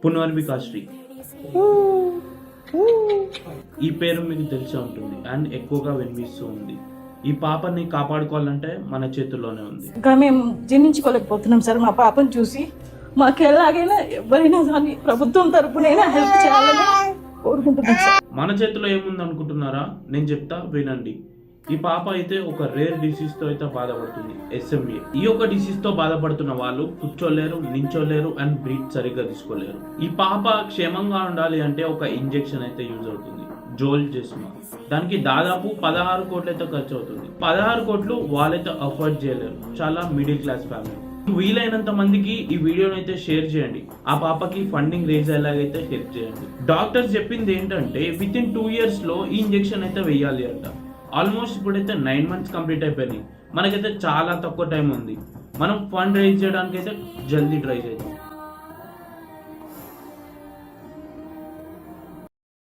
పునర్వికాశ్రీ. ఈ పేరు మీకు తెలిసే ఉంటుంది అండ్ ఎక్కువగా వినిపిస్తూ ఉంది. ఈ పాపని కాపాడుకోవాలంటే మన చేతుల్లోనే ఉంది. ఇంకా మేము జీర్ణించుకోలేకపోతున్నాం సార్. మా పాపను చూసి మాకు ఎలాగైనా ఎవరైనా కానీ ప్రభుత్వం తరపునైనా హెల్ప్ చేయాలని కోరుకుంటున్నాం సార్. మన చేతిలో ఏముంది అనుకుంటున్నారా? నేను చెప్తా, వినండి. ఈ పాప అయితే ఒక రేర్ డిసీజ్ తో అయితే బాధపడుతుంది, SMA. ఈ ఒక డిసీజ్ తో బాధపడుతున్న వాళ్ళు కూర్చోలేరు, నించోలేరు అండ్ బ్రీత్ సరిగ్గా తీసుకోలేరు. ఈ పాప క్షేమంగా ఉండాలి అంటే ఒక ఇంజెక్షన్ అయితే యూజ్ అవుతుంది, జోల్జెస్మా. దానికి దాదాపు 16 కోట్లు అయితే ఖర్చు అవుతుంది. 16 కోట్లు వాళ్ళైతే అఫోర్డ్ చేయలేరు, చాలా మిడిల్ క్లాస్ ఫ్యామిలీ. వీలైనంత మందికి ఈ వీడియోని అయితే షేర్ చేయండి. ఆ పాపకి ఫండింగ్ రేజ్ అయ్యేలాగైతే హెల్ప్ చేయండి. డాక్టర్స్ చెప్పింది ఏంటంటే వితిన్ 2 years లో ఈ ఇంజెక్షన్ అయితే వేయాలి అంట. ఆల్మోస్ట్ ఇప్పుడైతే 9 months కంప్లీట్ అయిపోయినాయి. మనకైతే చాలా తక్కువ టైం ఉంది. మనం ఫండ్ రేజ్ చేయడానికి అయితే జల్దీ ట్రై చేద్దాం.